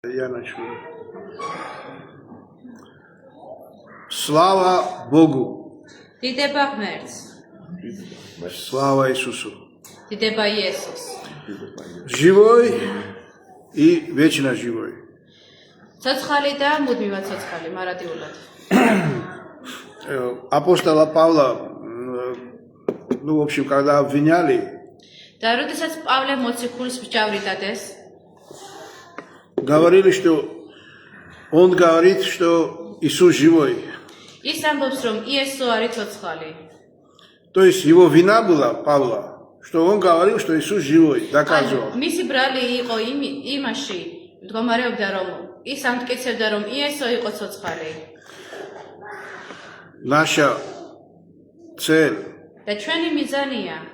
Яночка. Слава Богу. Დიდება ღმერთს. Слава Иисусу. დიდება იესოს. Живой и вечно живой. Цоცხალი და მუდმივად ცოცხალი, მარადიულად. Апостола Павла, в общем, когда обвиняли, და როდესაც პავლე მოციქულს მსჯავრიდადეს, говорили, что он говорит, что Иисус живой. ის ამბობს, რომ იესო არის ცოცხალი. То есть его вина была, Павла, что он говорил, что Иисус живой, доказывал. მისი ბრალი იყო იმაში, მდგომარეობდა, რომ ის ამტკიცებდა, რომ იესო იყო ცოცხალი. Наша цель და ჩვენი მიზანია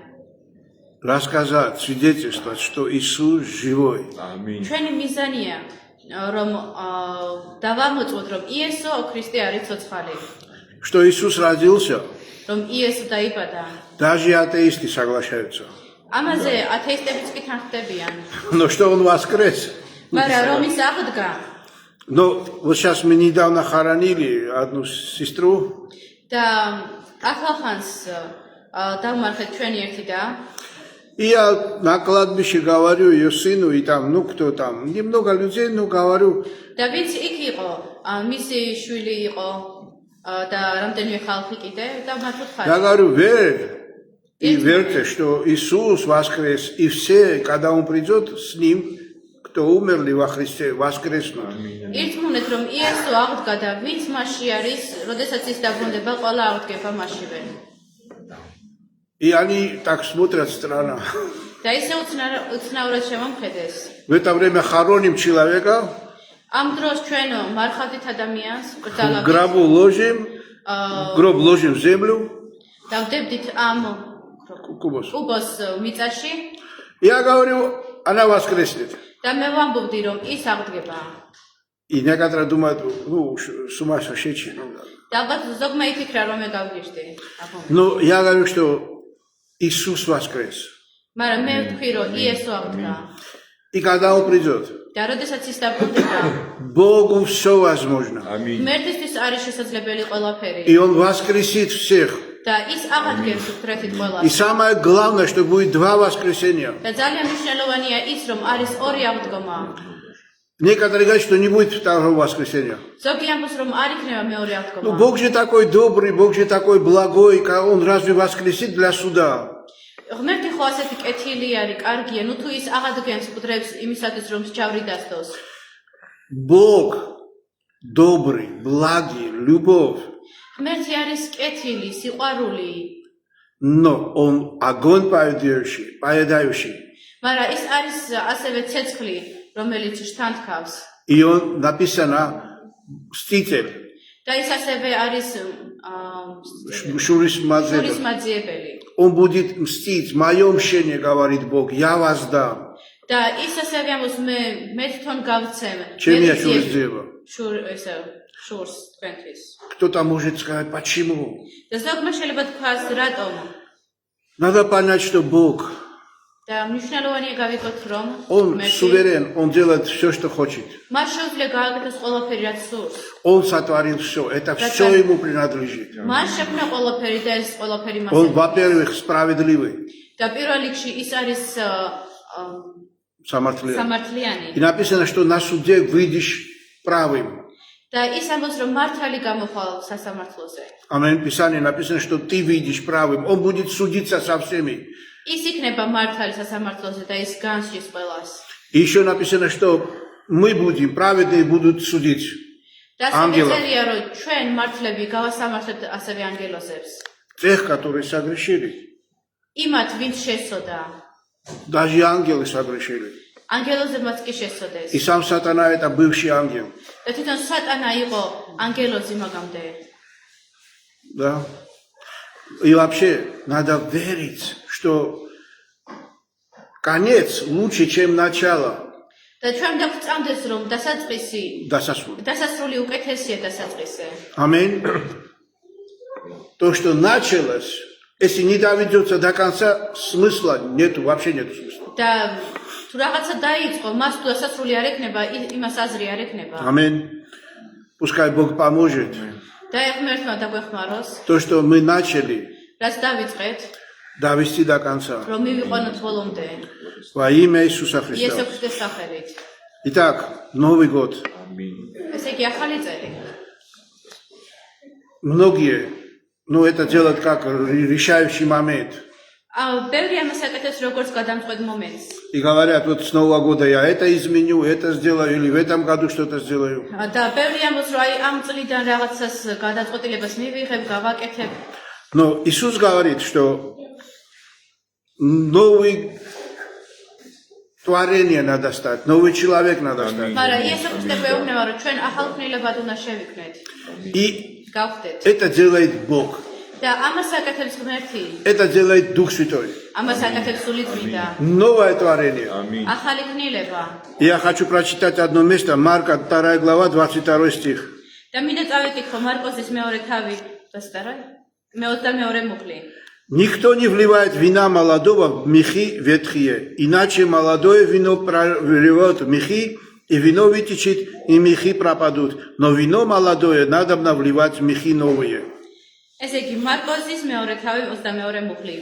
рассказать, свидетельствовать, что Иисус живой. ჩვენი მიზანია, რომ დავამოწმოთ, რომ იესო ქრისტე არის ცოცხალი. Что Иисус родился, რომ იესო დაიბადა. даже атеисты соглашаются. ამაზე ათეისტებიც კი თანხმდებიან. Но что он воскрес? მაგრამ რომ ის აღდგა Но вот сейчас мы недавно хоронили одну сестру, და ახლახანს დავმარხეთ ჩვენი ერთი და и я на кладбище говорю ее сыну, и там, ну кто там, немного людей, ну говорю, და ვინც იქ იყო, მისი შვილი იყო და რამდენიმე ხალხი კიდე და მათ я ვთხარი. говорю, верьте, что Иисус воскрес, и все, когда Он придет с Ним, кто умерли во Христе, воскреснут. ირთმუნეთ, რომ იესო აღდგა და ვინც მასში არის, როდესაც ის დაბრუნდება, ყველა აღდგება მასშივე. И они так смотрят странно. და ისე უცნაურად შემომხედეს. В это время хороним человека, ამ დროს ჩვენ მარხავთ ადამიანს, в ბრძალავთ гробу ложим, в гроб ложим в землю, და ვდებდით ამ кубос. კუბოს მიწაში Я говорю, она воскреснет. და მე ვამბობდი, რომ ის აღდგება. И некоторые думают, ну, с ума сошедший. და ალბათ ზოგმა იფიქრა, რომ მე გავგიჟდი. Но я говорю, что Иисус воскрес. მაგრამ მე ვთქვი, რომ იესო აღდგა. И когда Он придет, და როდესაც ის დაბრუნდება, Богу все возможно. მერტისთვის არის შესაძლებელი ყველაფერი. И Он воскресит всех. და ის აღადგებს უთრეთით И ყველას. самое главное, что будет два воскресения. და ძალიან მნიშვნელოვანია ის, რომ არის ორი აღდგომა. Некоторые говорят, что не будет второго воскресения. ზოგი ამბობს, რომ არ იქნება მეორე Ну, აღდგომა. Бог же такой добрый, Бог же такой благой, Он разве воскресит для суда? ღმერთი ხო ასეთი კეთილი არის, კარგია, ნუ თუ ის აღადგენს კუდრებს იმისათვის, რომ სჯავრი დასდოს. Бог добрый, благий, любовь. ღმერთი არის კეთილი, სიყვარული, Но Он огонь поедающий. მაგრამ ის არის ასევე ცეცხლი, რომელიც შთანთქავს. И Он написано мститель, და ის ასევე არის шурис мазебель. მაძიებელი. Он будет мстить, мое мщение, говорит Бог, я вас дам. და ის ასევე ამბობს, მე თვითონ გავცემ. Чем я шурис дева? შურს თქვენთვის. Кто-то может сказать, почему? და ზოგმა შეიძლება თქვას, რატომ? Надо понять, что Бог, და მნიშვნელოვანია გავიგოთ, რომ Он суверен, Он делает все, что хочет. მას შეუძლია გააკეთოს ყველაფერი, რაც სურს. Он сотворил все, это все Ему принадлежит. მას შექმნა ყველაფერი და ეს ყველაფერი მას. Он, во-первых, справедливый, და პირველ რიგში ის არის самоотверженный. სამართლიანი. И написано, что на суде выйдешь правым. და ის ამბობს, რომ მართალი გამოხვალ სასამართლოზე. Аминь. Писание написано, что ты выйдешь правым. Он будет судиться со всеми. ის იქნება მართალი სასამართლოზე და ის განსჯის ყველას. И еще написано, что мы будем праведные, будут судить. და სპეციალია, რომ ჩვენ მართლები გავასამართლებთ ასევე ანგელოზებს. Тех, которые согрешили. იმათ, ვინც შესწოდა. Даже ангелы согрешили. ანგელოზებმაც კი შესწოდეს. И сам сатана это бывший ангел. და თვითონ სატანა იყო ანგელოზი მაგამდე. Да. И вообще надо верить, что конец лучше, чем начало. და ჩვენ დავწამდეს, რომ დასასრული უკეთესია დასაწყისი. Аминь. То, что началось, если не доведется до конца, смысла нету, вообще нету смысла. და თუ რაღაცა დაიწყო, მას თუ დასასრული არ ექნება, იმას აზრი არ ექნება. Аминь. Пускай Бог поможет. და ღმერთმა დაგვეხმაროს, То, что мы начали, რაც დავიწყეთ, довести до конца. რომ მივიყვანოთ ბოლომდე. Во имя Иисуса იესო Христа. ქრისტეს სახელით. Итак, Новый год. ესე იგი ახალი წელი. Многие, это делают как решающий момент. ბევრი ამას აკეთებს როგორც გადამწყვეტ მომენტს. И говорят, вот с Нового года я это изменю, это сделаю, или в этом году что-то сделаю. და ბევრი ამბობს, რომ აი ამ წლიდან რაღაცას გადაწყვეტილებას მივიღებ, გავაკეთებ. Но Иисус говорит, что новый творение надо стать, новый человек надо стать. მაგრამ იესო ქრისტე გვეუბნება, რომ ჩვენ ახალ ქმნილებად უნდა შევიქნეთ. И გავხდეთ. это делает Бог. და ამას აკეთებს ღმერთი. Это делает Дух Святой. ამას აკეთებს სული წმინდა. Новое творение. ახალი ქმნილება. Я хочу прочитать одно место, Марка 2 глава, 22 стих. და მინდა წავიკითხო მარკოზის მეორე თავი, 22 მუხლი. Никто не вливает вина молодого в мехи ветхие, иначе молодое вино проливают в мехи, и вино вытечет, и мехи пропадут. Но вино молодое надобно вливать в мехи новые. ესე იგი მარკოზის მეორე თავი 22 მუხლი.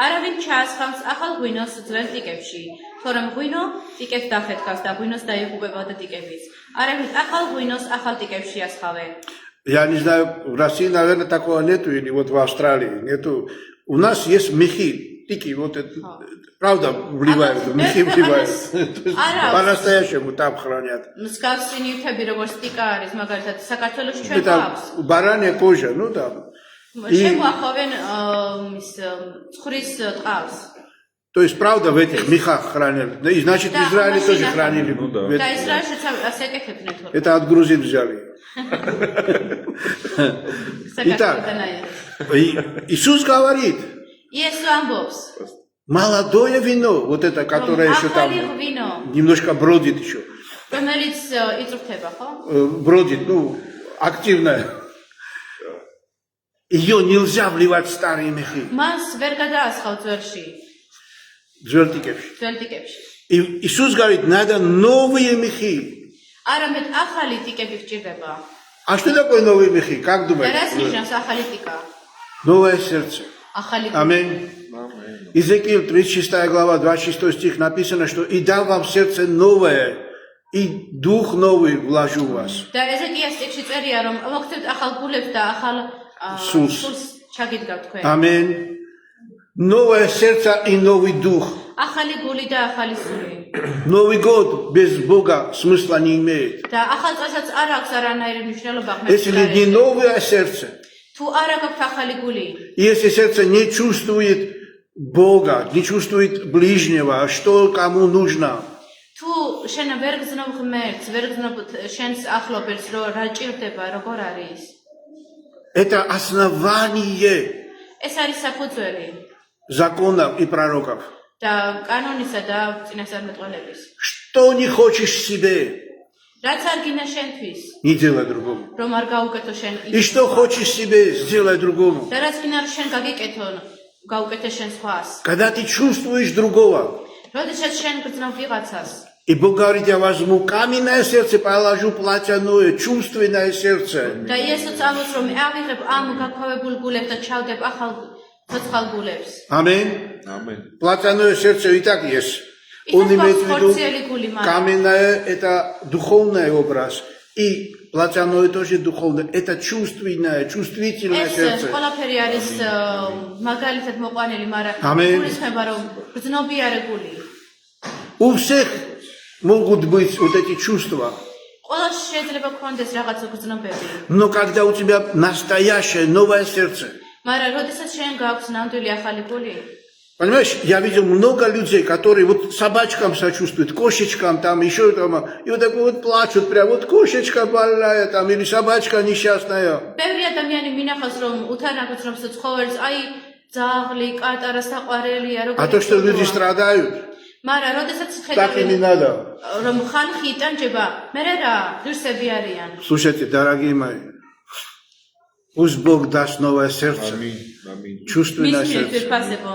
არავინ ჩაასხამს ახალ ღვინოს ძველ ტიკებში, თორემ ღვინო ტიკებს დახეთქავს და ღვინოს დაიღუპება და ტიკებიც. არავინ ახალ ღვინოს ახალ ტიკებში ასხავენ. Я не знаю, в России, наверное, такого нету, или вот в Австралии нету. У нас есть мехи, тики, вот это, правда, вливают, мехи вливают. По-настоящему там хранят. მსგავსი ნივთები როგორც ტიკა არის, მაგალითად, საქართველოს ჩვენ გვაქვს. Это баранья кожа, там. შემოახვევენ ის ცხრის ტყავს. То есть, правда, в этих мехах хранили. И значит, в Израиле тоже хранили. Да, Израильше ასე ეკეთებდნენ თორე. Это от грузин взяли. Итак, Иисус говорит, იესო ამბობს, молодое вино, вот это, которое еще там ახალი ღვინო, немножко бродит еще. რომელიც იწვრთება, ხო? Бродит, активно. Ее нельзя вливать в старые мехи. მას ვერ გადაასხავ ძველში, Звертикевши. ძველ ტიკებში. И Иисус говорит, надо новые мехи. არამედ ახალი ტიკები გჭირდება. А что такое новые мехи? Как და думаете? რას ნიშნავს ახალი ტიკა? Новое сердце. ახალი Аминь. Иезекииль 36 глава, 26 стих написано, что и дам вам сердце новое, и дух новый вложу в вас. და ეზეკიას ტექსტში წერია, რომ მოგცემთ ახალ გულებს და ახალ სულს ჩაგიდგავთ თქვენ. Аминь. Новое сердце и новый дух. ახალი გული და ახალი სული. Новый год без Бога смысла не имеет. და ახალ წელსაც არ აქვს არანაირი მნიშვნელობა Если не новое сердце, თუ არ აქვს ახალი გული, если сердце не чувствует Бога, не чувствует ближнего, что кому нужно, თუ შენ ვერ გზნობ ღმერთს, ვერ გზნობ შენს ახლობელს, რომ რა ჭირდება, როგორ არის. это основание ეს არის საფუძველი законов и пророков. და კანონისა და წინასწარმეტყველების. Что не хочешь себе, რაც არ გინდა შენთვის, не делай другому. რომ არ გაუკეთო შენ И что хочешь себе, сделай другому. და რაც გინდა რომ შენ გაგიკეთო, გაუკეთე შენ სხვას. Когда ты чувствуешь другого, როდესაც შენ გრძნობ ვიღაცას, и Бог говорит, я возьму каменное сердце, положу платяное, чувственное сердце. და იესოც ამბობს რომ ავიღებ ამ გაქვავებულ გულებს და ჩავდებ ახალ ცოცხალ გულებს. Аминь. Платяное сердце и так есть. Он имеет в виду, каменное это духовный образ. И платяное тоже духовное. Это чувственное, чувствительное сердце. ეს ყველაფერი არის მაგალითად მოყვანილი, მაგრამ Аминь. გულისხმება რომ გრძნობიარე გული. У всех могут быть вот эти чувства. ყველას შეიძლება გქონდეს რაღაცა გრძნობები. Но когда у тебя настоящее новое сердце, მაგრამ როდესაც შენ გაქვს ნამდვილი ახალი გული, понимаешь, я видел много людей, которые вот собачкам сочувствуют, кошечкам там, еще там, и вот так вот плачут, прям вот кошечка больная там, или собачка несчастная. ბევრი ადამიანი მინახავს რომ უთანაგრძნობს ცხოველს, აი ძაღლი, კატარა საყვარელია, А то, что люди страдают, მაგრამ როდესაც так и не ხედავენ надо. რომ ხალხი იტანჯება, მე რა, ღირსები არიან. Слушайте, дорогие мои, пусть Бог даст новое сердце, чувственное сердце. მის ფასებო,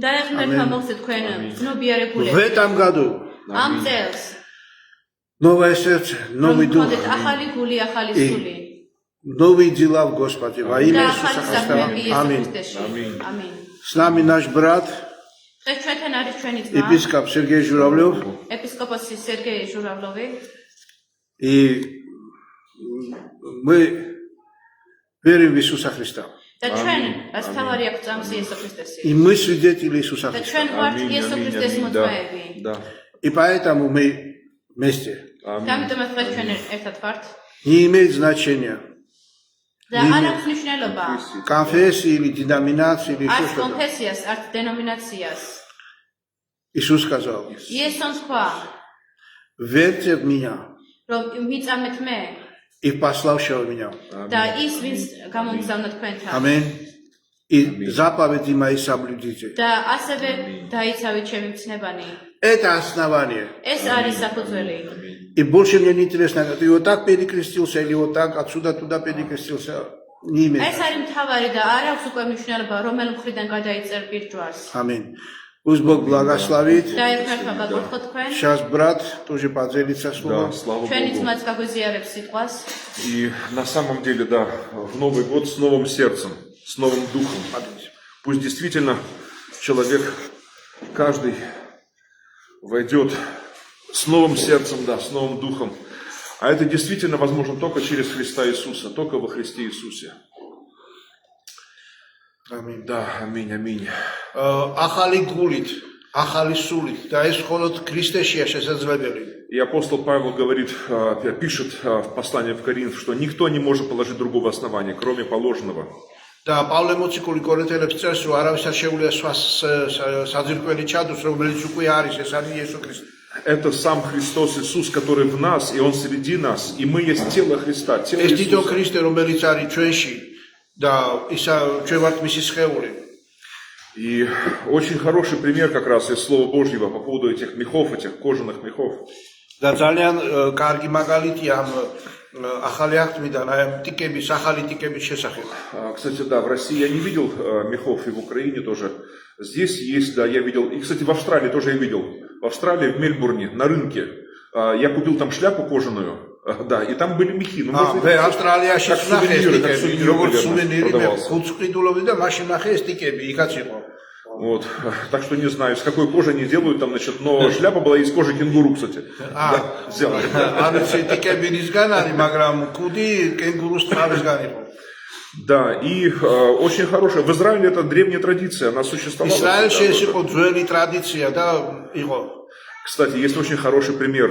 დაეხმარება მოგცეთ თქვენ გრძნობიარე В გულები. этом году ამ წელს новое сердце, новый дух. გქონდეთ ახალი გული, ახალი სული Новый дела в Господе. Во და имя ახალი Иисуса საქმეები Христа. იესო Аминь. ქრისტეში. ამინ. С нами наш брат, დღეს ჩვენთან არის ჩვენი ძმა, епископ Сергей Журавлев. ეპისკოპოსი სერგეი ჟურავლოვი. И мы верим в Иисуса Христа. და ჩვენ რაც თავარი აქვს წამს იესო ქრისტესი. И мы свидетели Иисуса და Христа. ჩვენ ვართ იესო ქრისტეს მოწმეები. Да. И поэтому мы вместе. გამიტომაც დღეს ჩვენ ერთად ვართ Не имеет значения, და არ აქვს მნიშვნელობა конфессии или деноминации или еще არც что-то. კონფესიას, არც დენომინაციას. Иисус сказал, იესომ თქვა, верьте в меня რომ მიწამეთ მე и пославшего меня. და ის ვინც გამომგზავნა თქვენთან. Аминь. И заповеди мои соблюдите. და ასევე დაიცავით ჩემი მცნებანი. Это основание. ეს არის საფუძველი. И больше мне не интересно, ты вот так перекрестился или вот так, отсюда туда перекрестился. Не имеет. ეს არის მთავარი და არ აქვს უკვე მნიშვნელობა რომელ მხრიდან გადაიწერ პირჯვარს. Аминь. Пусть Бог благословит. და ეხმარება გაგურხოთ თქვენ. Сейчас брат тоже поделится Да, словом. слава ჩვენი Богу. ძმაც გაგვიზიარებს სიტყვას. И на самом деле, да, в Новый год с новым сердцем, с новым духом. Пусть действительно человек, каждый войдет с новым сердцем, да, с новым духом. А это действительно возможно только через Христа Иисуса, только во Христе Иисусе. Аминь. Да, аминь, аминь. ახალი გულით, ახალი სულით და ეს მხოლოდ ქრისტეშია შესაძლებელი. И апостол Павел говорит, пишет в послании в Коринф, что никто не может положить другого основания, кроме положенного. და პავლე მოციქული კორინთელებს წერს, რომ არავის არ შეუძლია სხვას საძირკველი ჩადოს, რომელიც უკვე არის, ეს არის იესო ქრისტე. Это сам Христос Иисус, который в нас, и Он среди нас, и мы есть тело Христа, тело ეს თვითონ Иисуса. ქრისტე, რომელიც არის ჩვენში და ისა ჩვენ ვართ მისი სხეული. И очень хороший пример как раз из Слова Божьего по поводу этих мехов, этих кожаных мехов. და ძალიან კარგი მაგალითია ამ ახალი აღთმიდან, აი ამ ტიკების, ახალი ტიკების შესახებ. Кстати, да, в России я не видел мехов, и в Украине тоже. Здесь есть, да, я видел. И, кстати, в Австралии тоже я видел. В Австралии, в Мельбурне, на рынке. Я купил там шляпу кожаную, да, и там были мехи. Ну, можно მე сказать, ავსტრალიაში как ნახე ეს сувениры, как ტიკები, сувениры, როგორც наверное, სუვენირი მე продавался. ხუთს ყიდულობდი და მაშინ ნახე ეს ტიკები, იქაც იყო. Вот. Так что не знаю, с какой кожи они делают там, значит, но шляпа была из кожи кенгуру, кстати. Да, взял. ანუ ეს ტიკები რისგან არის, მაგრამ კუდი კენგურუს თავისგან იყო. Да, и очень хорошая. В Израиле это древняя традиция, она существовала. ისრაელში ეს всегда იყო ძველი ტრადიცია და იყო. Кстати, есть очень хороший пример.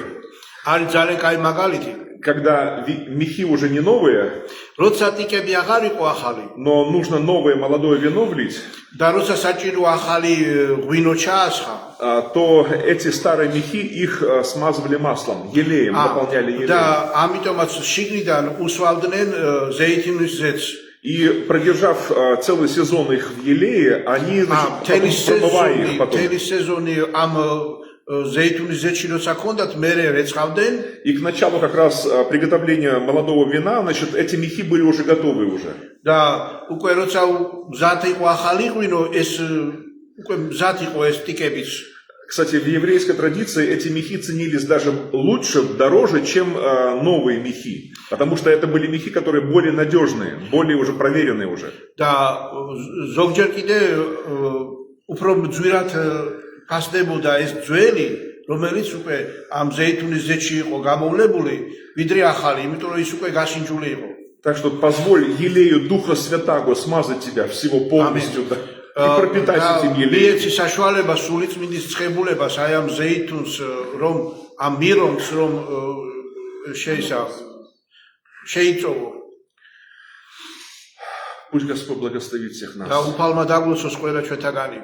არის ძალიან კაი მაგალითი. Когда мехи уже не новые, როცა ტიკები აღარ იყო ახალი но нужно новое молодое вино влить, და როცა საჭირო ახალი ღვინო ჩაასხა то эти старые мехи их смазывали маслом, елеем, наполняли елеем. და ამიტომაც შიგნიდან უსვავდნენ ზეითუნის ზეთს. И продержав целый сезон их в елее, они, значит, მთელი потом промывая их потом. სეზონი ამ ზეითუნის ზეთში როცა ქონდათ მერე რეცხავდნენ И к началу как раз приготовления молодого вина, значит, эти мехи были уже готовы уже. და უკვე როცა მზად იყო ახალი ღვინო ეს უკვე მზად იყო ეს ტიკებიც. Кстати, в еврейской традиции эти мехи ценились даже лучше, дороже, чем новые мехи. Потому что это были мехи, которые более надежные, более уже проверенные уже. და ზოგჯერ კიდე უფრო ძვირად ფასდებოდა ეს ძველი, რომელიც უკვე ამ ზეითუნის ზეთში იყო გამოვლებული, ვიდრე ახალი, იმიტომ რომ ის უკვე გაშინჯული იყო. Так что позволь елею Духа Святаго смазать тебя всего полностью, да, и пропитать этим елеем. მიეცი საშუალება სულიწმინდის ცხებულებას აი ამ ზეითუნს რომ ამ მირონს რომ შეიწოვო. Пусть Господь благословит всех და нас. უფალმა დაგლოცოს ყველა ჩვენთაგანი.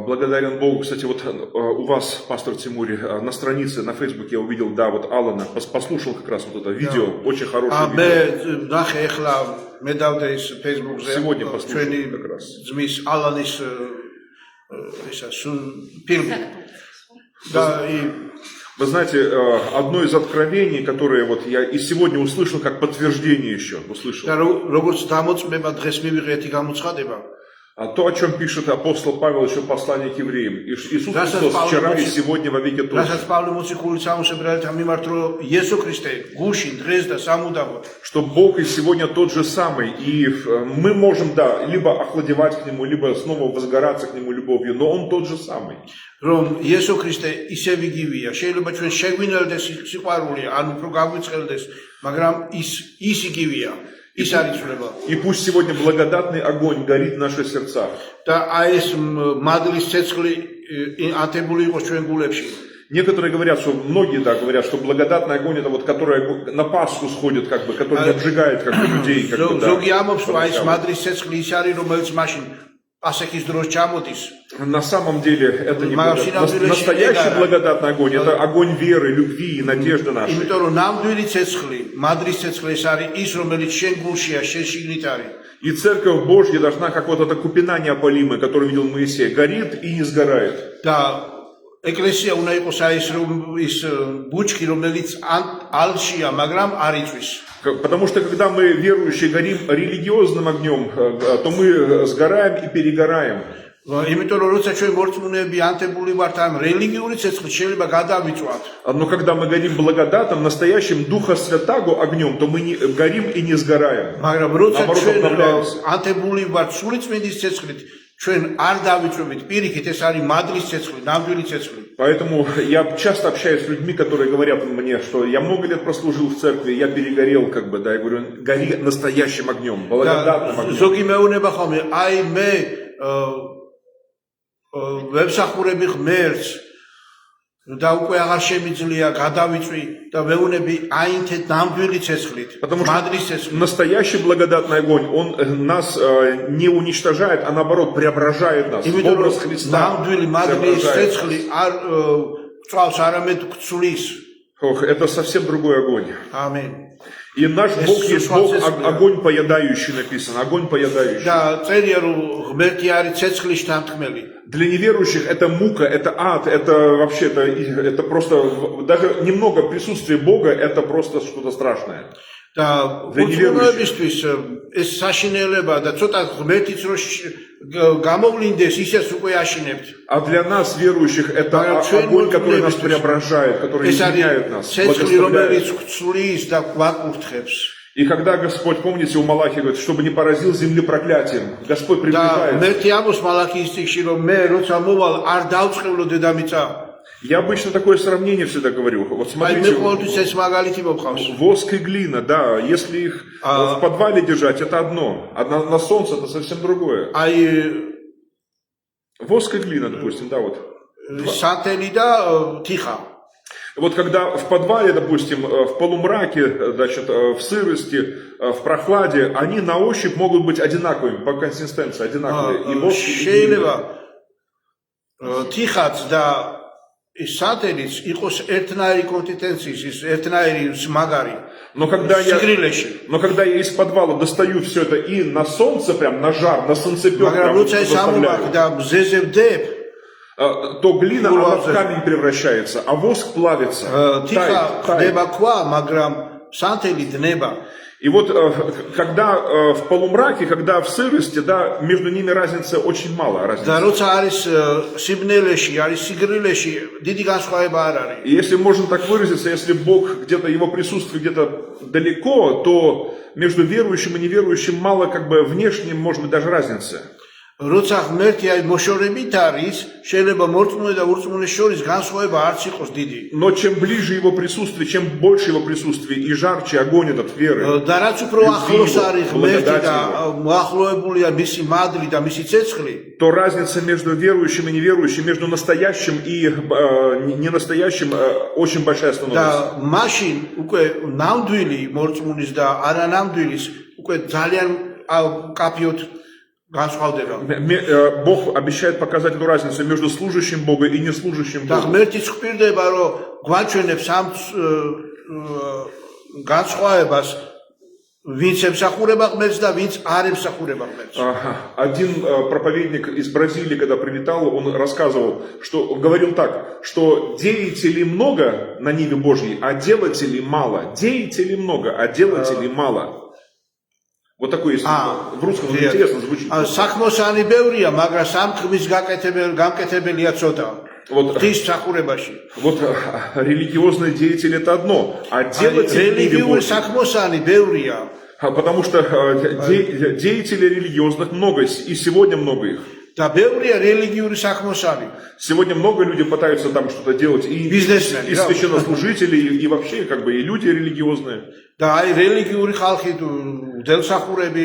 Благодарен Богу. Кстати, вот у вас, пастор Тимури, на странице, на Фейсбуке я увидел, да, вот Алана, послушал как раз вот это видео, очень хорошее მე видео. ნახე ახლა მე დავდე ის Facebook-ზე Сегодня послушал ჩვენი как раз. ძმის ალანის ისა ფილმი. და Вы знаете, одно из откровений, которое вот я и сегодня услышал, как подтверждение еще, услышал. და როგორც დამოწმება დღეს მივიღე ერთი გამოცხადება. А то, о чем пишет апостол Павел еще в послании к евреям. Иисус Рассад Христос Павел вчера и мучит. сегодня во веки тот же. რასაც პავლე მოციქული სამოსებრალთა მიმართ რომ იესო ქრისტე გუშინ დღეს და სამუდამოდ Что Бог и сегодня тот же самый. И мы можем, да, либо охладевать к Нему, либо снова возгораться к Нему любовью. Но Он тот же самый. რომ იესო ქრისტე ისევ იგივეა. შეიძლება ჩვენ შეგვინელდეს სიყვარული, ან უფრო გაგვიწყელდეს, მაგრამ ის იგივეა. ის არის ცვლება. И пусть сегодня благодатный огонь горит в наших сердцах. და აი ეს მადლის ცეცხლი ატებული იყოს ჩვენ გულებში. Некоторые говорят, что многие, да, говорят, что благодатный огонь это вот, который на Пасху сходит, как бы, который не обжигает как бы, людей, как бы, да. ზოგი ამბობს, რომ აი ეს მადლის ცეცხლი ის არის, რომელიც მაშინ პასექის დროს ჩამოდის. На самом деле это не Магазин настоящий Абдулаши, благодатный огонь, это огонь веры, любви и надежды нашей. იმიტომ რომ ნამდვილი ცეცხლი, მადლის ცეცხლი ეს არის ის, რომელიც შენ გულშია, შენ შიგნით არის. И Церковь Божья должна, как вот эта купина неопалимая, которую видел Моисей, горит и не сгорает. და ეკლესია უნდა იყოს აი ის ბუჩქი, რომელიც ალშია, მაგრამ არ იწვის. Потому что когда мы, верующие, горим религиозным огнем, то мы сгораем и перегораем. იმიტომ რომ როცა ჩვენ მორწმუნეები ანტებული ვართ ამ რელიგიური ცეცხლით შეიძლება გადავიწვათ. Но когда мы горим благодатным, настоящим Духа Святаго огнем, то мы не горим и не сгораем. მაგრამ როცა Наоборот, ჩვენ обновляемся. ანტებული ვართ სული წმინდის ცეცხლით, ჩვენ არ დავიწვევით. პირიქით ეს არის მადლის ცეცხლი, ნამდვილი ცეცხლი. Поэтому я часто общаюсь с людьми, которые говорят мне, что я много лет прослужил в церкви, я перегорел, как бы, да, я говорю, гори настоящим огнем, благодатным огнем. ზოგი მეუნება ხოლმე, აი მე ვებსახურები ღმერთს და უკვე აღარ შემიძლია გადავიწვი და მეუნები აინთეთ ნამდვილი ცეცხლით, Потому что მადლის ცეცხლით. настоящий благодатный огонь, он нас не уничтожает, а наоборот преображает нас. В იმიტომ образ რომ Христа ნამდვილი მადლის преображает ცეცხლი нас. არ წვავს არამედ გწulis. Ох, это совсем другой огонь. ამენ. И наш Бог есть Бог, Иисус огонь поедающий написано, огонь поедающий. და წერია რომ ღმერთი არის ცეცხლის შთანთქმელი. Для неверующих это мука, это ад, это вообще, это просто, даже немного присутствия Бога, это просто что-то страшное. და უცხოებისთვის ეს საშინელება და ცოტა ღმერთიც რო გამოვლინდეს ისეს უკვე აშინებთ. А для нас, верующих, это огонь, который нас преображает, который ეს изменяет нас, არის ცეცხლი რომელიც благословляет. გწulis და გვაკურთხებს. И когда Господь, помните, у Малахии говорит, чтобы не поразил земли проклятием, Господь და приближается. ღმერთი ამბობს მალაქიის წიგნში რომ მე როცა მოვალ არ დავწყევლო დედამიწა. Я обычно такое сравнение всегда говорю. Вот აი მე смотрите, ყოველთვის ეს მაგალითი მოვხავს. воск и глина, да, если их в подвале держать, это одно, а на солнце это совсем другое. აი Воск и глина, допустим, да, вот. სანთელი და თიხა. Вот когда в подвале, допустим, в полумраке, значит, в сырости, в прохладе, они на ощупь могут быть одинаковыми, по консистенции одинаковые. И воск, и შეიძლება глина. თიხაც და სანთელიც იყოს ერთნაირი კონსისტენციის, ის ერთნაირი მაგარი. Но когда я из подвала достаю все это и на солнце, прям на жар, на солнцепек, მაგრამ прям როცა ეს ამოვაკ და მზეზე ვდებ, то глина она в камень превращается, а воск плавится, თიხა тает. ხდება ქვა, მაგრამ სანთელი დნება. И вот когда в полумраке, когда в сырости, да, между ними разница очень мало. და Разница. როცა არის სიბნელეში, არის სიგრილეში, დიდი განსხვავება არ არის. И если можно так выразиться, если Бог где-то, его присутствие где-то далеко, то между верующим и неверующим мало, как бы, внешне, может быть, даже разницы. როცა ღმერთი აი მოშორებით არის, შეიძლება მორწმუნე და ურწმუნეს შორის განსხვავება არც იყოს დიდი. Но чем ближе его присутствие, чем больше его присутствие и жарче огонь этот веры, და რაც უფრო ახლოს არის ღმერთი და მოახლოებულია მისი მადლი და მისი ცეცხლი, то разница между верующим и неверующим, между настоящим и ненастоящим очень большая და становится. მაშინ უკვე ნამდვილი მორწმუნის და არანამდვილის უკვე ძალიან კაფიოთ განსხვავდება. Бог обещает показать эту разницу между служащим Бога и неслужащим და Богу. ღმერთიც გვპირდება, რომ გვაჩვენებს ამ განსხვავებას, ვინც ემსახურება ღმერთს და ვინც არ ემსახურება ღმერთს. Один проповедник из Бразилии, когда прилетал, он рассказывал, что он говорил так, что деятелей много на ниве Божьей, а делателей мало. Деятелей много, а делателей мало. Вот такой есть. В русском он интересно звучит. საქმოსანი ბევრია, მაგრამ სამქმის გამკეთებელია ცოტა. Вот, ღვთისმსახურებაში. вот религиозный деятель это одно, а делатель мире რელიგიური Божьем. საქმოსანი ბევრია. Потому что деятелей религиозных много, и сегодня много их. და ბევრია რელიგიური საქმოსანი. Сегодня много людей пытаются там что-то делать, и Бизнесмены, да. священнослужители, и вообще как бы и люди религиозные. და აი რელიგიური ხალხი დელსახურები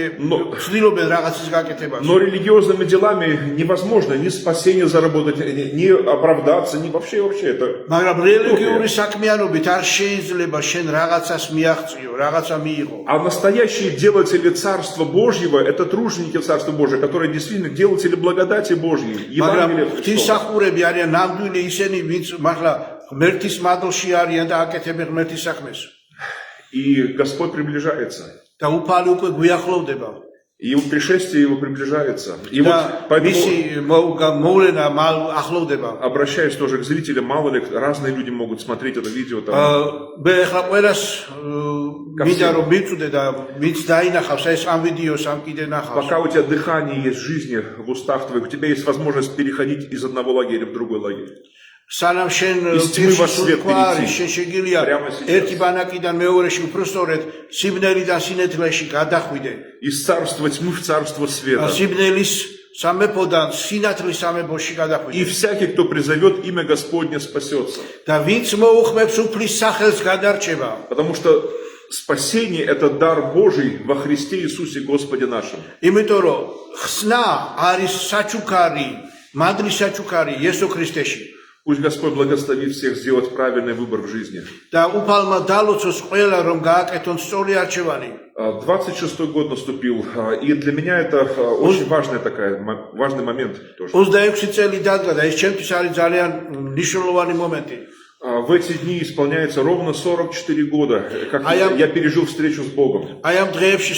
ცდილობენ რაღაცის გაკეთებას. Но религиозными делами невозможно ни спасение заработать, ни оправдаться, ни вообще это. მაგრამ რელიგიური საქმიანობით არ შეიძლება შენ რაღაცას მიაღწიო, რაღაცა მიიღო. А настоящие делатели Царства Божьего это труженики Царства Божьего, которые действительно делатели благодати Божьей. მაგრამ Евангелие Христова. ღვთისმსახურები არიან ნამდვილი ისინი, ვინც მართლა ღმერთის მადლში არიან და აკეთებენ ღმერთის საქმეს. И Господь приближается. და უფალი უკვე გვიახლოვდება. И его пришествие его приближается. И და вот поэтому, მისი მოვლენა ახლოვდება. обращаясь тоже к зрителям, мало ли, разные люди могут смотреть это видео. Там. მე ახლა ყველას მინდა რომ მივწვდე და ვინც დაინახავს ეს ამ ვიდეოს ამ კიდე ნახავს. Пока у тебя дыхание есть в жизни, в устах твоих, у тебя есть возможность переходить из одного лагеря в другой лагерь. სანამ შენ სულქვარი შენ შეგიძლია ერთი ბანაკიდან მეორეში უпростоრეთ სიბნელიდან სინათლეში გადახვიდე. Из царства тьмы в царство света. სიბნელის სამეფოდან სინათლის სამეფოში И გადახვიდე. всякий, кто призовет имя Господне, спасется. და ვინც მოუხმებს უფლის სახელს გადარჩება. Потому что спасение это дар Божий во Христе Иисусе Господе нашем. იმიტომ რომ ხსნა არის საჩუქარი, მადლის საჩუქარი იესო ქრისტეში. Пусть Господь благословит всех сделать правильный выбор в жизни. და უფალმა დალოცოს ყველა რომ გააკეთონ სწორი არჩევანი. 26-й год наступил, и для меня это очень важный момент тоже. 26 წელი დადგა და ეს ჩემთვის არის ძალიან მნიშვნელოვანი მომენტი. В эти дни исполняется ровно 44 года, как я пережил встречу с Богом. აი ამ დღეებში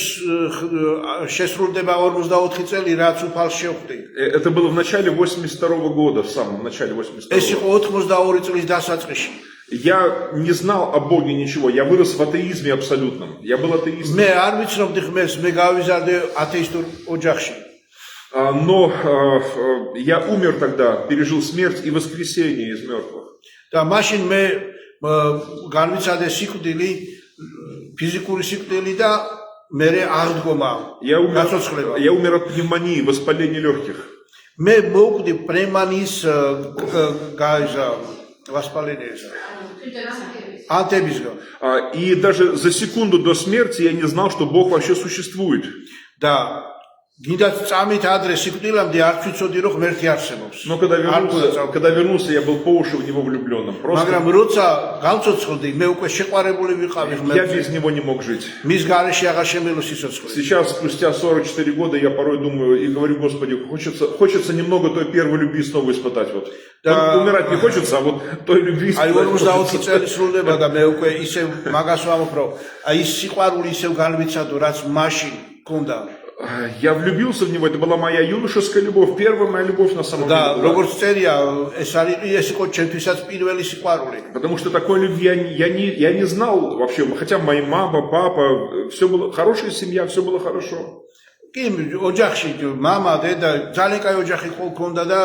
შესრულდება 44 წელი, რაც უფალს შევხვდი. Это было в начале 82 года, в самом начале 82 ეს იყო 82 წლის დასაწყისში. Я не знал о Боге ничего, я вырос в атеизме абсолютном. Я был атеистом. მე არ ვიცნობდი ღმერთს, მე გავიზარდე ათეისტურ ოჯახში. Но я умер тогда, пережил смерть и воскресение из мертвых. და მაშინ მე განვიცადე სიკვდილი, ფიზიკური სიკვდილი და მე აღდგომა. Я умер от пневмонии, воспаления легких. მე მოვკვდი პნევმონიის воспалениеса. ანთებისგან. И даже за секунду до смерти я не знал, что Бог вообще существует. და გინდათ წამით ადრე სიკვდილამდე არ ვიცოდი რომ ღმერთი არსებობს. Но когда вернулся, я был по уши в него влюбленным. მაგრამ როცა გავцоცხლდი, მე უკვე შეყვარებული ვიყავი Я ღმერთს. без него не мог жить. მის გარეშე აღარ შემელო სიცოცხლე. Сейчас, спустя 44 года, я порой думаю и говорю: Господи, хочется немного той первой любви снова испытать. Вот. Умирать не хочется, а вот той любви აი испытать 40 хочется. წელი სრულდება და მე უკვე ისევ მაგას ვამბობ, რომ აი ის სიყვარული ისევ განვიცადო, რაც მაშინ მქონდა. Я влюбился в него, это была моя юношеская любовь, первая моя любовь на самом და деле. როგორც წერია, ეს იყო ჩემთვისაც პირველი სიყვარული. Потому что такой любви я не знал вообще, хотя моя мама, папа, все было, хорошая семья, все было хорошо. კი, ოჯახში мама, დედა, ძალიან კაი ოჯახი ჰქონდა და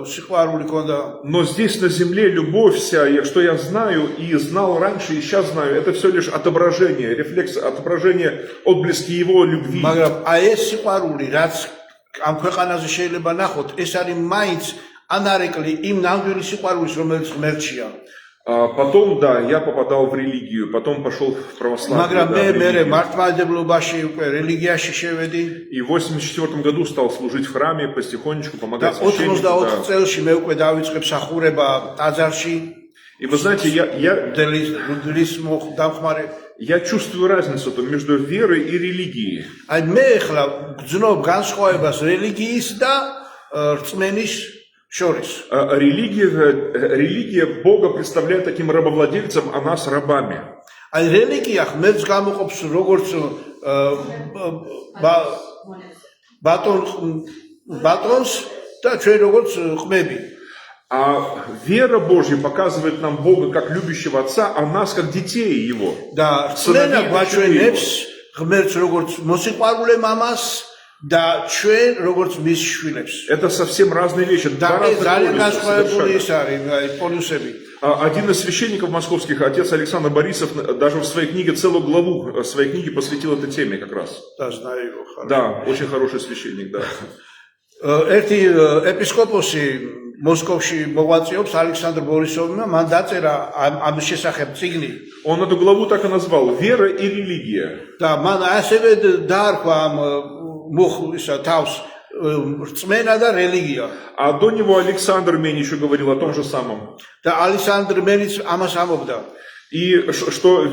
სიყვარული ჰქონდა. Но здесь на земле любовь вся, что я знаю и знал раньше, и сейчас знаю, это все лишь отображение, рефлекс, отображение, отблески его любви. მაგრამ აი ეს სიყვარული, რაც ამ ქვეყანაზე შეიძლება ნახოთ, ეს არის მაინც ანარეკლი იმ ნამდვილი სიყვარულის, რომელიც ღმერთშია. Потом, да, я попадал в религию, потом пошел в православие. მაგრამ да, მე в მე религию. მართლმადიდებლობაში უკვე რელიგიაში შევედი. И в 84 году стал служить в храме, потихонечку და помогать священнику. 84 Да. წელში მე უკვე დავიწყებ სახურება ტაძარში. И вы знаете, я чувствую разницу между верой и религией. აი მე ახლა გძნობ განსხვავებას რელიგიის და რწმენის შორის. Религия Бога представляет таким рабовладельцем, а нас рабами. აი რელიგია ღმერთს გამოყოფს როგორც ბატონს და ჩვენ როგორც ყმები. А вера Божья показывает нам Бога как любящего Отца, а нас как детей Его. და რწმენა გვაჩვენებს ღმერთს როგორც მოსიყვარულე მამას და ჩვენ როგორც მის შვილებს. Это совсем разные вещи. და Два ეს разных ძალიან полюса განსხვავებული совершенно. ის არის აი პოლუსები. Один из священников московских, отец Александр Борисов, даже в своей книге, целую главу своей книги посвятил этой теме как раз. და знаю его хорошо. Да, очень хороший священник, да. ერთი ეპისკოპოსი მოსკოვში მოღვაწეობს ალექსანდრ ბორისოვმა, მან დაწერა ამ შესახებ წიგნი. Он эту главу так и назвал «Вера и религия». და მან ასევე დაარქვა ამ ისა თავს რწმენა და რელიგია. А до него Александр Мень еще говорил о том же самом. და ალექსანდრ მენიც ამას ამობდა. И что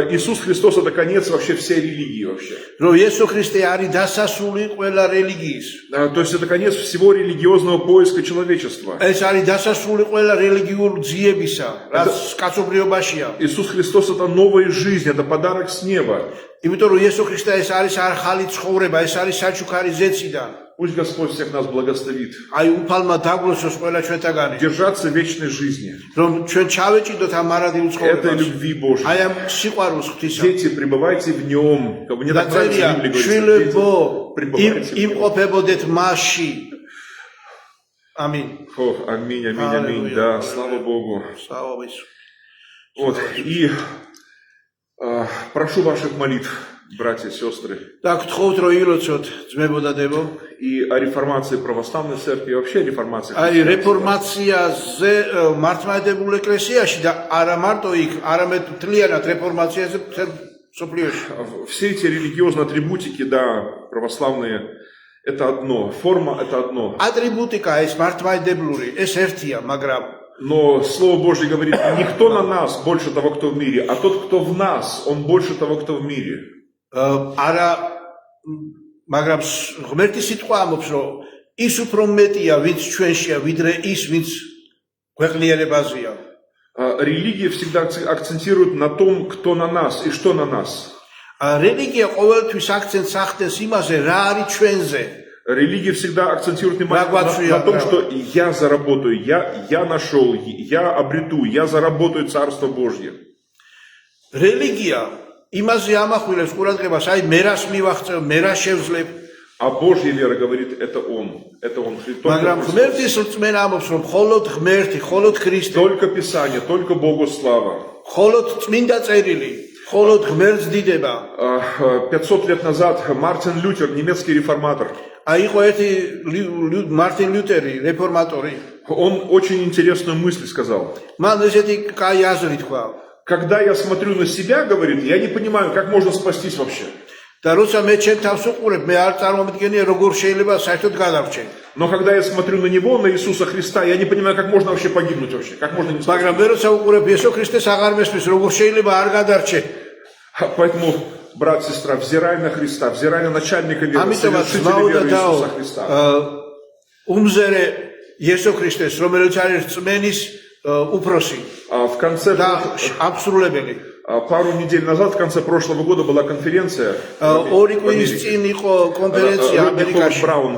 Иисус Христос это конец вообще всей религии вообще. რომ იესო ქრისტე არის დასასრული ყველა რელიგიის. То есть это конец всего религиозного поиска человечества. ეს არის დასასრული ყველა რელიგიურ ძიებისა, რაც კაცობრიობაშია. Иисус Христос это новая жизнь, это подарок с неба. იმიტომ რომ იესო ქრისტე ეს არის ახალი ცხოვრება, ეს არის საჩუქარი ზეციდან. Пусть Господь всех нас благословит. აი უფალმა დაგლოცოს ყველა ჩვენთაგანი. Держаться вечной жизни. რომ ჩვენ ჩავეჭიდოთ ამ მარადიულ Этой ცხოვრებას. любви Божьей. აი ამ сиყვარულს ღვთისა. Дети, пребывайте в нем. Как бы не так нравится დაწერია Библия говорит. შვილებო пребывайте в нем. იმყოფებოდეთ მასში. ამინ. Аминь, аминь, аминь. Да, слава Богу. Слава Иисусу. Вот, и прошу ваших молитв, братья и сестры, და გთხოვთ რომ ილოცოთ ძმებო და დებო. и о реформации православной церкви, и вообще о реформации აი христианства. რეფორმაციაზე მართლმადიდებლურ ეკლესიაში და არა მარტო იქ, არამედ მთლიანად რეფორმაციაზე მთელ სოფლიოში. Все эти религиозные атрибутики, да, православные, это одно, форма это одно. ატრიბუტიკა ეს მართლმადიდებლური, ეს ერთია, მაგრამ Но Слово Божье говорит, никто на нас больше того, кто в мире, а тот, кто в нас, он больше того, кто в мире. არა მაგრამ ღმერთი სიტყვა ამბობს რომ ის უფრო მეტია ვინც ჩვენშია ვიდრე ის ვინც ქვეყნიერებაზეა. Религия всегда акцентирует на том, кто на нас и что на нас. რელიგია ყოველთვის აქცენტს ახდენს იმაზე რა არის ჩვენზე. Религия всегда акцентирует внимание на том, что я заработаю, я нашел, я обрету, я заработаю Царство Божье. რელიგია იმაზე ამახვილებს ყურადღებას, აი მე რას მივახცევ, მე რა შევძლებ. А Божья вера говорит, это Он. მაგრამ ღმერთის რწმენა ამბობს, რომ მხოლოდ ღმერთი, მხოლოდ ქრისტე, Только Писание, только Богу слава. მხოლოდ წმინდა წერილი, მხოლოდ ღმერთს დიდება. 500 лет назад Мартин Лютер, немецкий реформатор, აი იყო ერთი მარტინ ლютერი, რეფორმატორი. он очень интересную мысль сказал. მან ესეთი კაი აზრი თქვა. Когда я смотрю на себя, говорит, я не понимаю, как можно спастись вообще. და როცა მე ჩემ თავს უყურებ, მე არ წარმომიდგენია როგორ შეიძლება საერთოდ გადავრჩენ. Но когда я смотрю на Него, на Иисуса Христа, я не понимаю, как можно вообще погибнуть вообще, как можно не спастись. მაგრამ მე როცა უყურებ იესო ქრისტეს აღარ მესმის, როგორ შეიძლება არ გადარჩე. Поэтому, брат, сестра, взирай на Христа, взирай на начальника веры, ამიტომაც совершителя ძმაო და веры დაო, Иисуса Христа. უმზერე იესო ქრისტეს, რომელიც არის რწმენის უფროსი В конце, და აბსოლუტებელი. пару недель назад, в конце прошлого года была конференция ორი კვირის წინ იყო კონფერენცია Родни Ховард ამერიკაში. Браун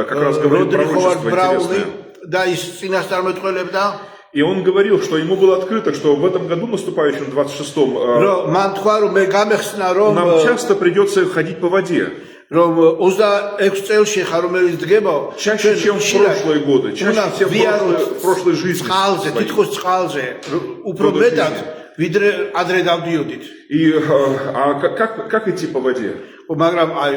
как раз говорил როდნი ხოვარდ пророчество ბრაუნი интересное. და ის წინასწარმეტყველებდა, И он говорил, что ему было открыто, что в этом году, наступающем 26-м, რომ მან თქვა რომ მე გამეხსნა რომ нам часто придется ходить по воде. რომ 26 წელში ხარ რომელიც დგება Чаще, чем в прошлые годы, чаще, чем в прошлой жизни. წყალზე, თითქოს წყალზე, უფრო მეტად ვიდრე ადრე დავდიოდით. И как идти по воде? მაგრამ აი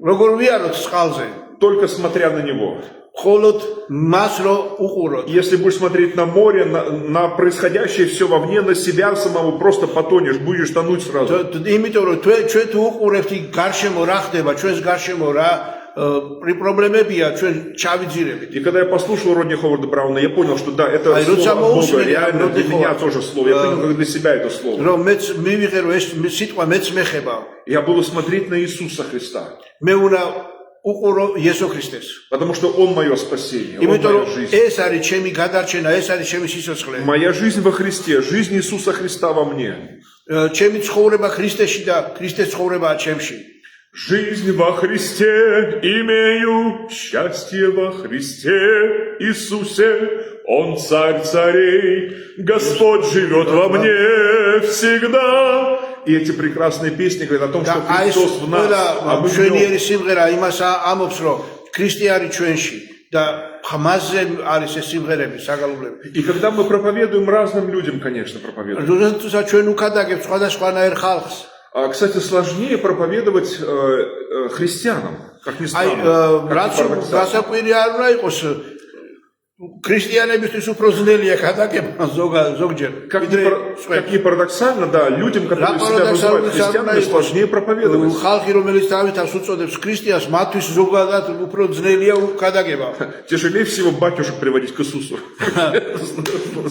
როგორ ვიაროთ წყალზე? Только смотря на него. მხოლოდ მას რო უყუროთ. Если будешь смотреть на море, на происходящее все вовне, на себя самого, просто потонешь, будешь тонуть сразу. იმიტომ რომ ჩვენ თუ უყურებთ გარშემო რა ხდება, ჩვენს гаршემო რა პრობლემებია, ჩვენ ჩავიძირებით. И когда я послушал Родни Ховарда Брауна, я понял, что да, это слово от Бога, реально для меня тоже слово. Я понял, как для себя это слово. რომ მეც მივიღე რომ ეს სიტყვა მეც მეხება. Я буду смотреть на Иисуса Христа. მე უნდა უყურო იესო ქრისტეს. Потому что Он мое спасение, Он იმიტომ моя რომ жизнь. ეს არის ჩემი გადარჩენა, ეს არის ჩემი სიცოცხლე. Моя жизнь во Христе, жизнь Иисуса Христа во мне. ჩემი ცხოვრება ქრისტეში და ქრისტეს ცხოვრებაა ჩემში. Жизнь во Христе имею, счастье во Христе Иисусе. Он царь царей, Господь живет во мне всегда. И эти прекрасные песни говорят о том, что და აი ეს Христос в нас, а мы в მშვენიერი нем. სიმღერა იმას ამობს, რომ ქრისტე არის ჩვენში და ხმაზე არის ეს სიმღერები, საგალობლები. И когда мы проповедуем разным людям, конечно, проповедуем. როდესაც ჩვენ უკადაგებთ სხვადასხვანაირ ხალხს, Кстати, сложнее проповедовать христианам, как ни აი странно. как რაც ни парадоксально. გასაკვირი არ უნდა იყოს ქრისტიანებისთვის უფრო ძნელია გადაგება ზოგჯერ. Как ни парадоксально, да, людям, которые себя называют христианами, сложнее проповедовать. ხალხი რომელიც თავითავს უწოდებს ქრისტიანს, მათთვის ზოგადად უფრო ძნელია გადაგება. Тяжелее всего батюшек приводить к Иисусу.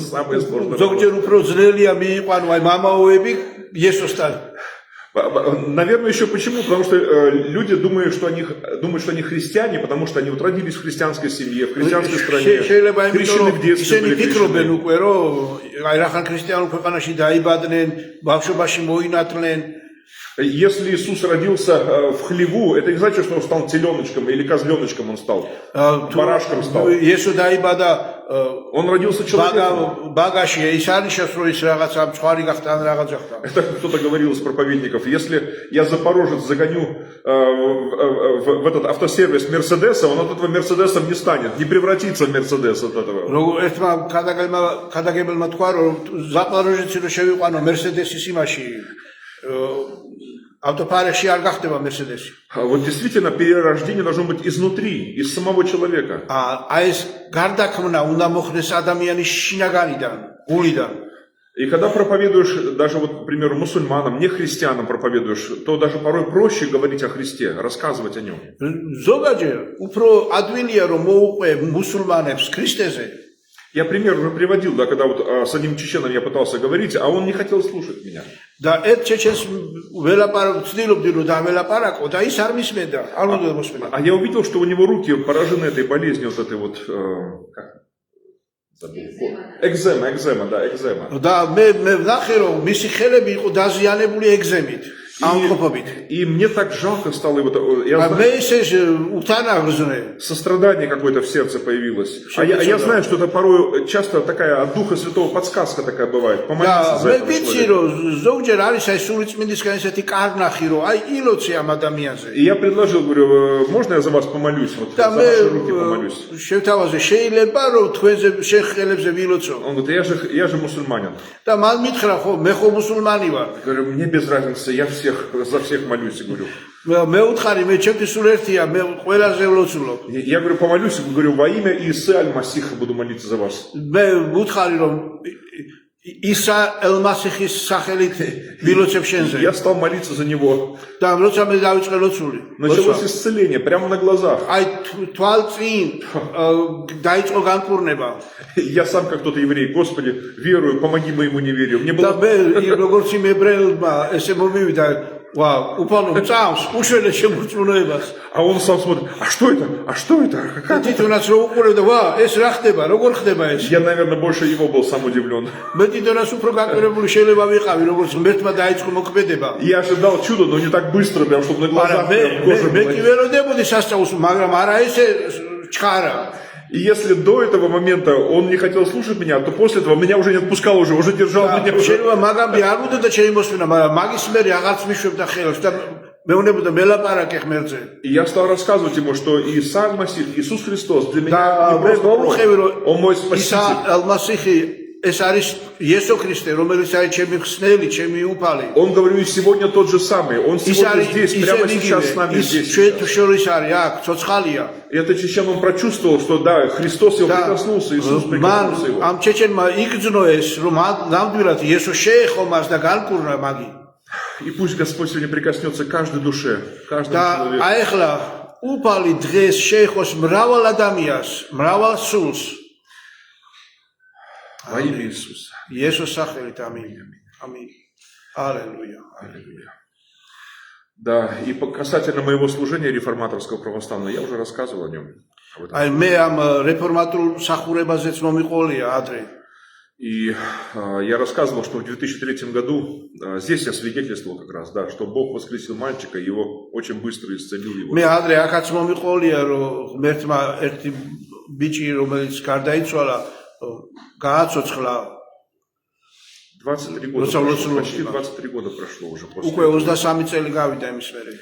Самое сложное. ზოგჯერ უფრო ძნელია მიიყვანო აი მამაოები იესოსთან. Наверное, еще почему? Потому что люди думают, что они христиане, потому что они вот родились в христианской семье, в христианской стране, крещены в детстве, были ფიქრობენ крещены. უკვე რომ აი რახან ქრისტიანულ ქვეყანაში დაიბადნენ, ბავშვობაში მოინათლნენ. Если Иисус родился в хлеву, это не значит, что он стал теленочком или козленочком он стал, барашком стал. იესო დაიბადა Он родился человеком. ბაგაში, ის არნიშნავს რომ ის რაღაცა მწვარი გახდა ან რაღაცა ხდა. Это кто-то говорил из проповедников. Если я запорожец загоню в этот автосервис Мерседеса, он от этого Мерседесом не станет, не превратится в Мерседес от этого. ერთმა ქადაგებელმა თქვა რომ ზაპოროჟეცი რო შევიყვანო მერსედესის იმაში автопаркში არ გახდება მერსედესი. Вот действительно перерождение должно быть изнутри, из самого человека. აი ეს გარდაქმნა უნდა მოხდეს ადამიანის შინაგანიდან, გულიდან. И когда проповедуешь, даже вот, к примеру, мусульманам, не христианам проповедуешь, то даже порой проще говорить о Христе, рассказывать о нем. ზოგადად უფრო ადვილია რომ მოუყვე მუსულმანებს ქრისტეზე. Я пример уже приводил, да, когда вот с одним чеченом я пытался говорить, а он не хотел слушать меня. და ერთ ჩეჩენს ვცდილობდი რომ დაველაპარაკო და ის არ მისმენდა, არ უნდა მოსმენა. А я увидел, что у него руки поражены этой болезнью, вот этой вот, как? Экзема, да, экзема. და მე ვნახე რომ მისი ხელები იყო დაზიანებული ეგზემით. И мне так жалко стало его. Я знаю, сострадание какое-то в сердце появилось. А я знаю, что это порой часто такая от Духа Святого подсказка такая бывает. Помолиться за этого человека. И я предложил, говорю, можно я за вас помолюсь? Вот, за ваши руки помолюсь. Он говорит, я же мусульманин. Говорю, мне без разницы, я за всех молюсь, говорю. Я говорю, помолюсь, говорю, во имя Иисуса Аль-Масиха буду молиться за вас. Я стал молиться за него. Началось исцеление прямо на глазах. Я сам как тот еврей, Господи, верую, помоги моему неверию. Мне было... А он сам смотрит, а что это? А что это? Я, наверное, больше его был сам удивлен. Я ожидал чуда, но не так быстро, прям, чтобы на глазах кожа. И если до этого момента он не хотел слушать меня, то после этого меня уже не отпускал, уже держал меня. И я стал рассказывать ему, что Иисус Аль-Масих, Иисус Христос для меня не просто пророк, Он мой Спаситель. Он, говорю, и сегодня тот же самый. Он сегодня здесь, прямо сейчас с нами здесь. И этот чечен, он прочувствовал, что да, Христос его прикоснулся, Иисус прикоснулся его. И пусть Господь сегодня прикоснется к каждой душе, каждому человеку. Во имя Иисуса. Аллилуйя. Да, и касательно моего служения реформаторского православного, я уже рассказывал о нем. И я рассказывал, что в 2003 году, здесь я свидетельствовал как раз, да, что Бог воскресил мальчика, и его очень быстро исцелил его. 23 года Роца прошло, Лоцулова. почти 23 года прошло уже после. უკვე 23 წელი გავიდა იმის მერე.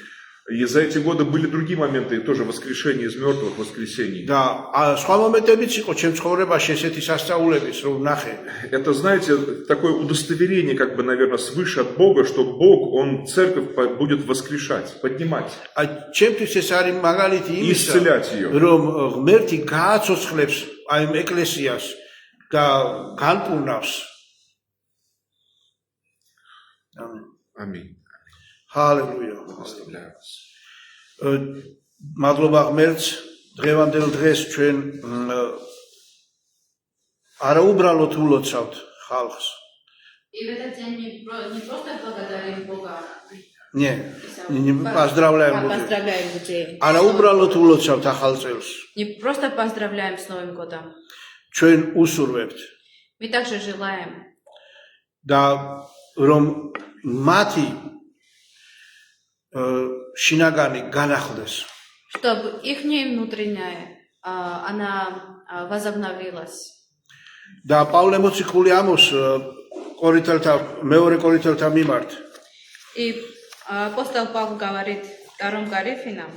И за эти годы были другие моменты, тоже воскрешение из мертвых, воскресений. და სხვა მომენტებიც იყო ჩემ ცხოვრებაში ესეთი სასწაულებიც, რომ ვნახე. Это, знаете, такое удостоверение, как бы, наверное, свыше от Бога, что Бог, Он церковь будет воскрешать, поднимать. ჩემთვის ეს არის მაგალითი იმისა, исцелять ее. რომ ღმერთი გააცოცხლებს აი ამ ეკლესიას და განკურნავს. ამინ. Аминь. ჰალელუია. Благословляю вас. მადლობა ღმერთს, დღევანდელ დღეს ჩვენ არაუბრალოდ ულოცავთ ხალხს. И в этот день не просто благодарим Бога, не поздравляем людей. поздравляем людей. არაუბრალოდ ულოცავთ ახალ წელს. Не просто поздравляем с Новым годом. ჩვენ უსურვებთ Мы также желаем, და რომ მათი შინაგანი განახლდეს. чтобы их внутренняя, она возобновилась. და პავლე მოციქული ამოს მეორე კორინთელთა მიმართ И апостол Павел говорит втором Коринфянам,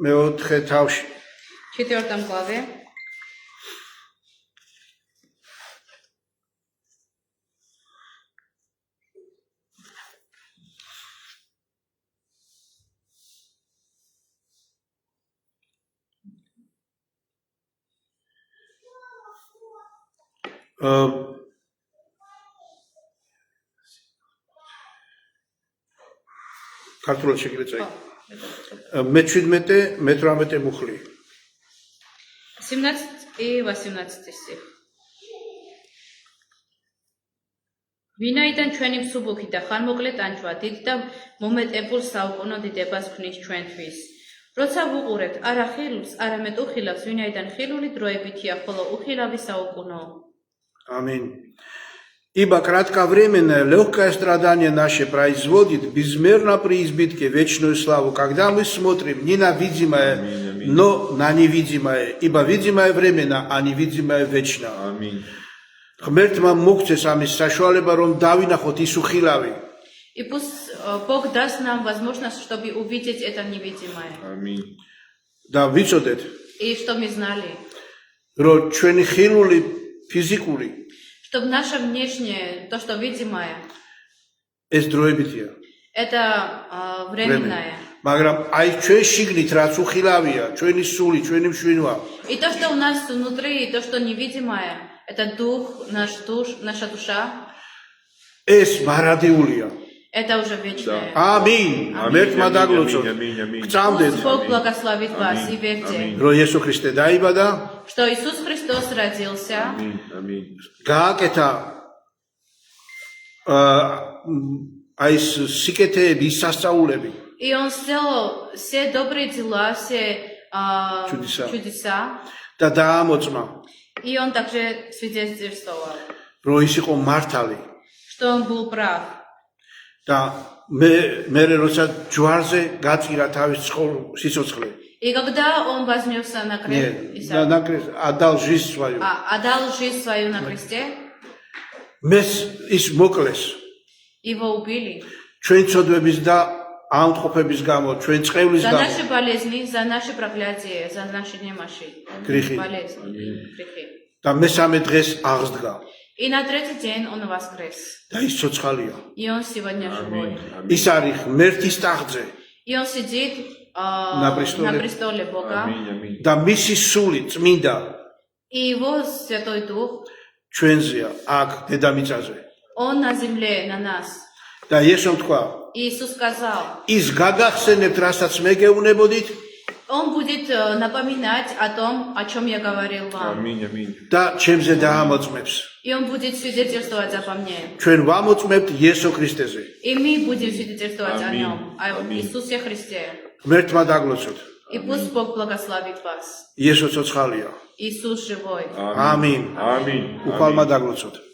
მეოთხე თავში 4 главе, ქართულად შეგიძლია მე-17 მე-18 მუხლი 17 и 18 стих. ვინაიდან ჩვენი მსუბუქი და ხანმოკლე ტანჯვა დიდ და მომეტებულ საუკუნო დიდებას ქმნის ჩვენთვის. როცა ვუყურებთ არა ხილულს, არამედ უხილავს, ვინაიდან ხილული დროებითია, ხოლო უხილავი საუკუნო. Аминь. Ибо кратковременное легкое страдание наше производит безмерно при избытке вечную славу, когда мы смотрим не на видимое, но на невидимое, ибо видимое временно, а невидимое вечно. Аминь. ღმერთმა მოგცეს ამის საშუალება, რომ დავინახოთ ის უხილავი. И пусть Бог даст нам возможность, чтобы увидеть это невидимое. Аминь. და ვიცოდეთ, И чтобы мы знали, რომ ჩვენი ხილული ფიზიკური чтобы наше внешнее, то, что видимое, ეს დროებითია. это временное. მაგრამ აი ჩვენ შიგნით რაც უხილავია, ჩვენი სული, ჩვენი მშვენივა, И то, что у нас внутри, и то, что невидимое, это дух, наша душа, ეს მარადიულია. это уже вечное. ამინ. ღმერთმა დაგლოცოთ. გწამდეთ, Пусть Бог благословит вас и верьте, რომ იესო ქრისტე დაიბადა, что Иисус Христос родился, Аминь. Аминь. გააკეთა აი ეს სიკეთეები, ის სასწაულები, и Он сделал все добрые дела, все чудеса, და დაამოწმა, и Он также свидетельствовал, რომ ის იყო მართალი. что Он был прав. და მე როცა ჯვარზე გაწირა თავის სიცოცხლე. И когда Он вознесся на крест, отдал жизнь свою. отдал жизнь свою на кресте, ის მოკლეს. Его убили. ჩვენ ცოდვების და ამტყოფების გამო, ჩვენ წყევლის За გამო. наши болезни, за наши проклятия, за наши немощи, Грехи. болезни, грехи. და მესამე დღეს აღსდგა. И на третий день Он воскрес. და ის ცოცხალია. И Он сегодня живой. ის არის ღმერთის ტახტზე И Он сидит на престоле Бога. Аминь. Аминь. და მისი სული წმინდა И Его Святой Дух, ჩვენზეა აქ დედამიწაზე. Он на земле, на нас. და იესო თქვა, Иисус сказал, ის გაგახსენებთ, რასაც მე გეუბნებოდით Он будет напоминать о том, о чем я говорил вам. Аминь. Аминь. და ჩემზე დაამოწმებს. И Он будет свидетельствовать обо мне. ჩვენ ვამოწმებთ იესო ქრისტეზე. И мы будем свидетельствовать о Аминь. Нем, о Аминь. Иисусе Христе. ღმერთმა დაგლოცოთ. И пусть Бог благословит вас. იესო ცოცხალია. Иисус живой. ამინ. Аминь. უფალმა დაგლოცოთ.